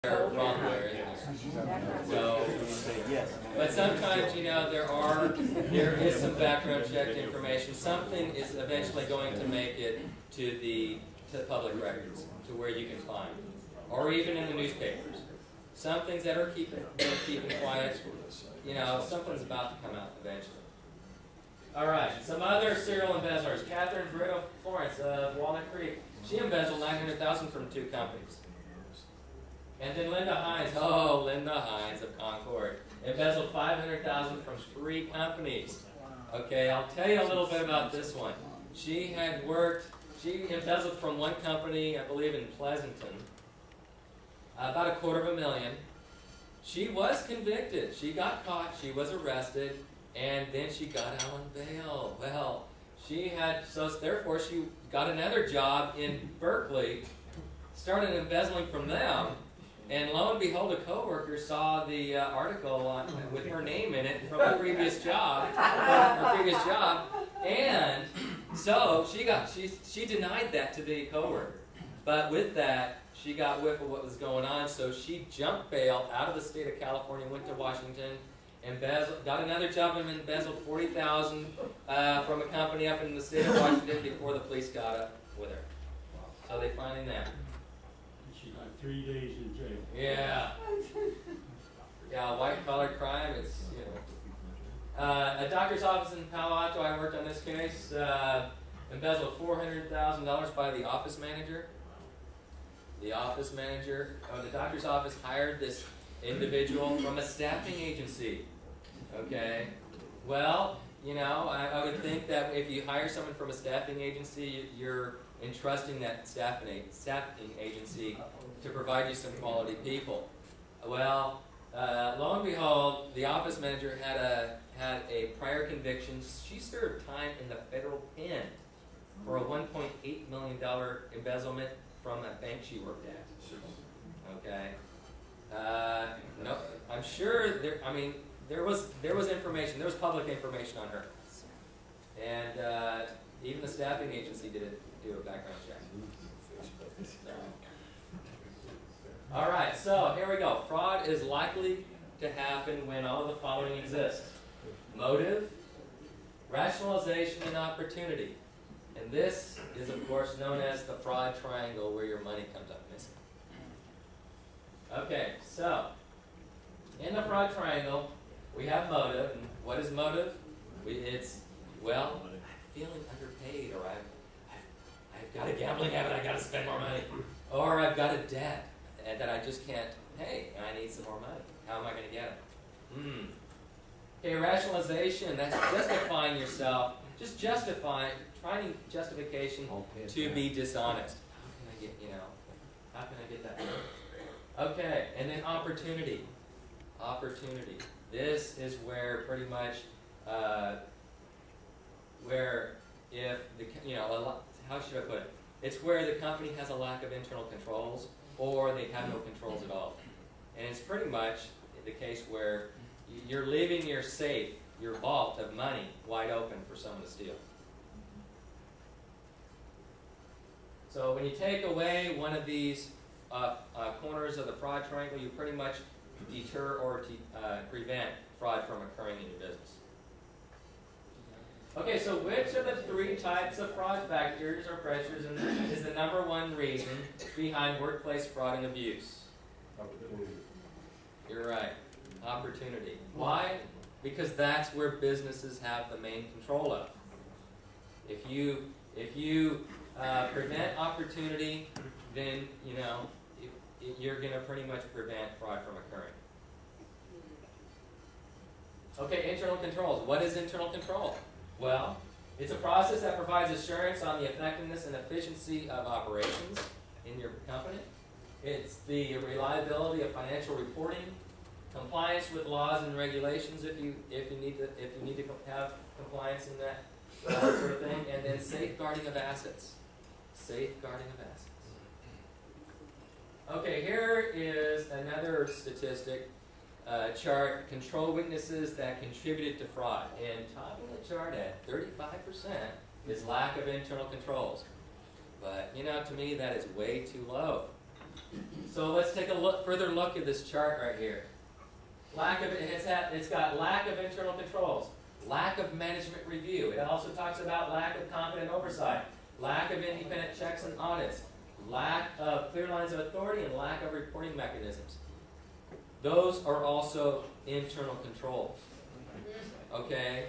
wrong there. So, but sometimes, you know, there is some background check information. Something is eventually going to make it to public records, to where you can find, or even in the newspapers. Some things that are keeping quiet, you know, something's about to come out eventually. All right, some other serial embezzlers. Catherine Britto Florence of Walnut Creek. She embezzled $900,000 from 2 companies. And then Linda Hines, Linda Hines of Concord, embezzled $500,000 from 3 companies. Okay, I'll tell you a little bit about this one. She embezzled from one company, I believe in Pleasanton, about $250,000. She was convicted. She got caught. She was arrested, and then she got out on bail. Well, therefore she got another job in Berkeley, started embezzling from them. And lo and behold, a coworker saw the article with her name in it from a previous job, and so she denied that to the coworker. But with that, she got whiff of what was going on, so she jumped bail out of the state of California, went to Washington, got another job and embezzled $40,000 from a company up in the state of Washington before the police got up with her. So they finally nabbed her. 3 days in jail. Yeah. Yeah, white-collar crime, it's, you know. A doctor's office in Palo Alto, I worked on this case, embezzled $400,000 by the office manager. The office manager of the doctor's office hired this individual from a staffing agency. Okay? Well, you know, I would think that if you hire someone from a staffing agency, you're entrusting that staffing agency to provide you some quality people. Well, lo and behold, the office manager had a prior conviction. She served time in the federal pen for a $1.8 million embezzlement from a bank she worked at. Okay. No, I'm sure there was information. There was public information on her, and even the staffing agency did do a background check. So. All right, so here we go. Fraud is likely to happen when all of the following exist: motive, rationalization, and opportunity. And this is, of course, known as the fraud triangle, where your money comes up missing. Okay, so in the fraud triangle, we have motive. And what is motive? Well, I'm feeling underpaid, or I've got a gambling habit, I've got to spend more money. Or I've got a debt that I just can't pay, and I need some more money. How am I going to get it? Okay, rationalization, that's justifying yourself, finding justification to be dishonest. How can I get that? Okay, and then opportunity. Opportunity. This is where pretty much, how should I put it? It's where the company has a lack of internal controls, or they have no controls at all. And it's pretty much the case where you're leaving your safe, your vault of money, wide open for someone to steal. So when you take away one of these corners of the fraud triangle, you pretty much deter or prevent fraud from occurring in your business. Okay, so which of the 3 types of fraud factors or pressures is the #1 reason behind workplace fraud and abuse? Opportunity. You're right. Opportunity. Why? Because that's where businesses have the main control of. If you prevent opportunity, then you're going to pretty much prevent fraud from occurring. Okay, internal controls. What is internal control? Well, it's a process that provides assurance on the effectiveness and efficiency of operations in your company. It's the reliability of financial reporting, compliance with laws and regulations if you need to have compliance in that sort of thing, and then safeguarding of assets. Safeguarding of assets. Okay, here is another statistic chart, control weaknesses that contributed to fraud. And topping the chart at 35% is lack of internal controls. But, to me, that is way too low. So let's take a further look at this chart right here. It's got lack of internal controls, lack of management review. It also talks about lack of competent oversight, lack of independent checks and audits, lack of clear lines of authority, and lack of reporting mechanisms. Those are also internal controls. Okay?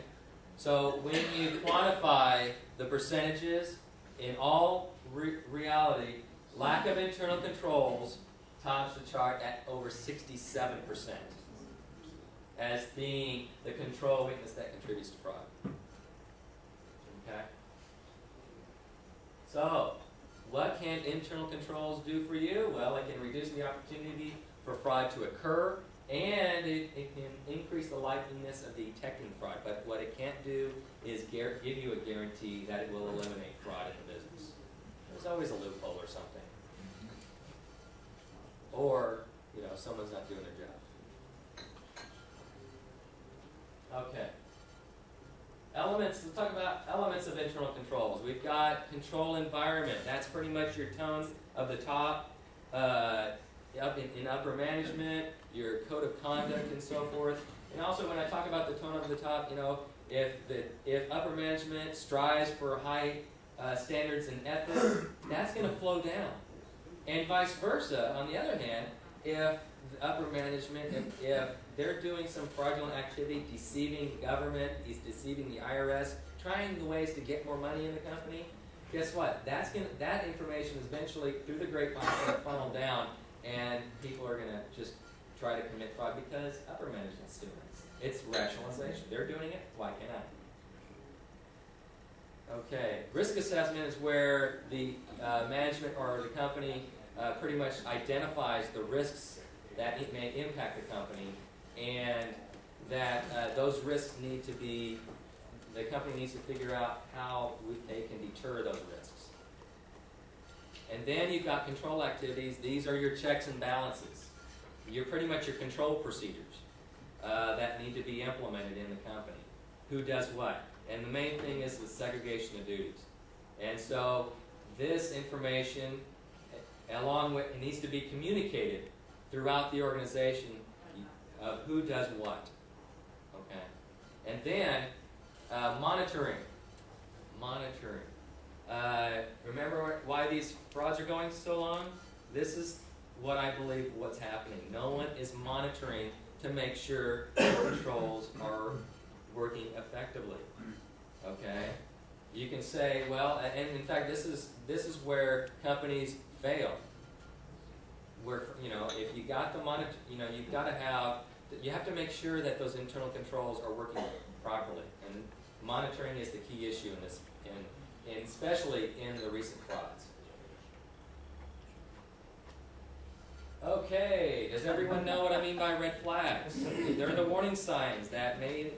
So when you quantify the percentages, in all reality, lack of internal controls tops the chart at over 67% as being the control weakness that contributes to fraud. Okay? So, what can internal controls do for you? Well, it can reduce the opportunity for fraud to occur, and it can increase the likeliness of detecting fraud. But what it can't do is give you a guarantee that it will eliminate fraud in the business. There's always a loophole or something. Or, someone's not doing their job. Okay. Let's talk about elements of internal controls. We've got control environment. That's pretty much your tone of the top, in upper management, your code of conduct and so forth. And also when I talk about the tone of the top, if upper management strives for high standards and ethics, that's going to flow down. And vice versa, on the other hand, if the upper management, if they're doing some fraudulent activity, deceiving the government, deceiving the IRS, trying the ways to get more money in the company, guess what? That information is eventually, through the grapevine, going to funnel down, and people are going to just try to commit fraud because upper management's doing it. It's rationalization. They're doing it, why can't I? Okay, risk assessment is where the management or the company pretty much identifies the risks that it may impact the company, and that those risks need to be, the company needs to figure out how they can deter those risks. And then you've got control activities. These are your checks and balances. You're pretty much your control procedures that need to be implemented in the company. Who does what? And the main thing is the segregation of duties. And so this information, along with, it needs to be communicated throughout the organization of who does what. Okay. And then monitoring. Remember why these frauds are going so long? This is what I believe what's happening. No one is monitoring to make sure the controls are working effectively. Okay? You can say, well, and in fact, this is where companies fail. Where, if you got the monitor, you have to make sure that those internal controls are working properly. And monitoring is the key issue in this, and especially in the recent frauds. Okay, does everyone know what I mean by red flags? They're the warning signs that may